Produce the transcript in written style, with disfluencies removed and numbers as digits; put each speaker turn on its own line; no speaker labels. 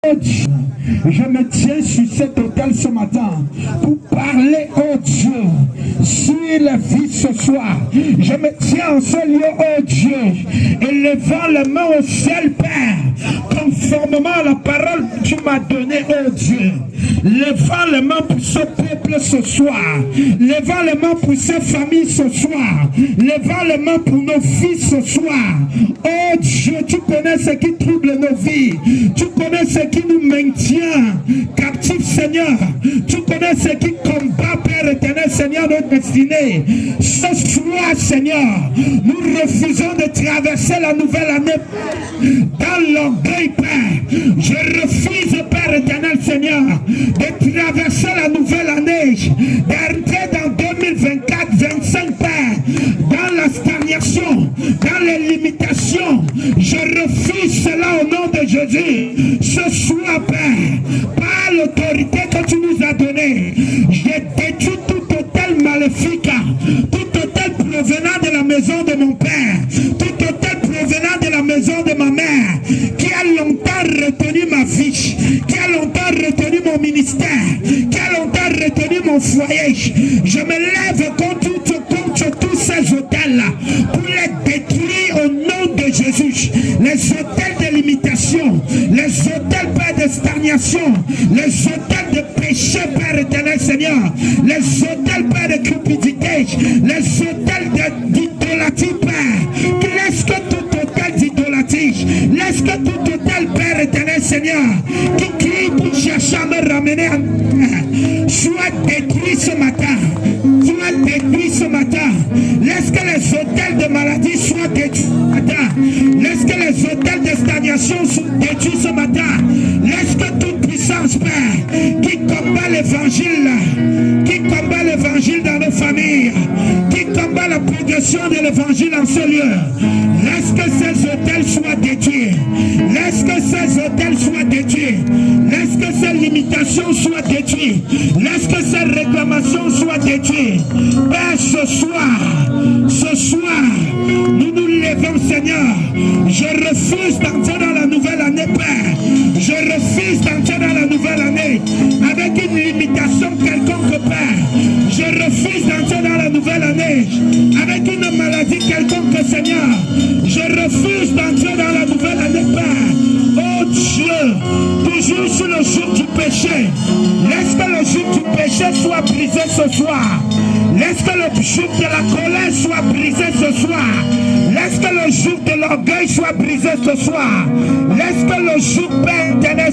Oh Dieu, je me tiens sur cet autel ce matin pour parler, oh Dieu, sur la vie ce soir. Je me tiens en ce lieu, oh Dieu, élevant les mains au ciel, Père, conformément à la parole que tu m'as donnée, oh Dieu. Levant les mains pour ce peuple ce soir, levant les mains pour ces familles ce soir, levant les mains pour nos filles ce soir. Oh Dieu, tu connais ce qui trouble nos vies, tu connais ce qui nous maintient captifs, Seigneur. Tu connais ce qui combat, Père éternel, Seigneur, notre destinée. Ce soir, Seigneur, nous refusons de traverser la nouvelle année dans l'orgueil, Père. Je refuse, Père éternel, Seigneur, de traverser la nouvelle année, d'entrer dans 2024-25, Père, dans la stagnation, dans les limitations. Je refuse cela au nom de Jésus. Ce soir, Père, par l'autorité que tu nous as donnée, je détruis tout hôtel maléfique, tout hôtel provenant de la maison de mon Père, tout hôtel provenant de la maison de ma mère, qui a longtemps retenu ma vie, qui a longtemps retenu mon ministère, qui a longtemps retenu mon foyer. Je me lève contre tous ces hôtels-là pour les détruire au nom de Jésus. Les hôtels de limitation, les hôtels, Père, de stagnation, les hôtels de péché, Père éternel, Seigneur, les hôtels, Père, de cupidité, les hôtels d'idolâtrie, Père. Laisse que tout hôtel d'idolâtrie, laisse que tout hôtel, Père éternel, Seigneur, qui crie pour chercher à me ramener à soit détruit ce matin, soit détruit ce matin. Laisse que les hôtels de maladie soient détruits ce matin. Laisse que les hôtels de stagnation soient détruits ce matin. Laisse que toute puissance, Père, qui combat l'évangile, dans nos familles, qui combat la progression de l'évangile en ce lieu, laisse que ces hôtels soient détruits. Laisse que ces hôtels soient détruits. Laisse que ces limitations soient détruites. Laisse que ces réclamations soient détruites. Père, ce soir, nous nous levons, Seigneur. Je refuse d'entrer dans la nouvelle année, Père. Je refuse d'entrer dans la nouvelle année avec une limitation quelconque, Père. Je refuse d'entrer dans la nouvelle année avec une maladie quelconque, Seigneur. Je refuse d'entrer dans la nouvelle année, Père. Oh Dieu, toujours sur le jour du péché. Laisse que le jour du péché soit brisé ce soir. Laisse que le jour de la colère soit brisé ce soir. Laisse que le jour de l'orgueil soit brisé ce soir. Laisse que le jour, Père éternel,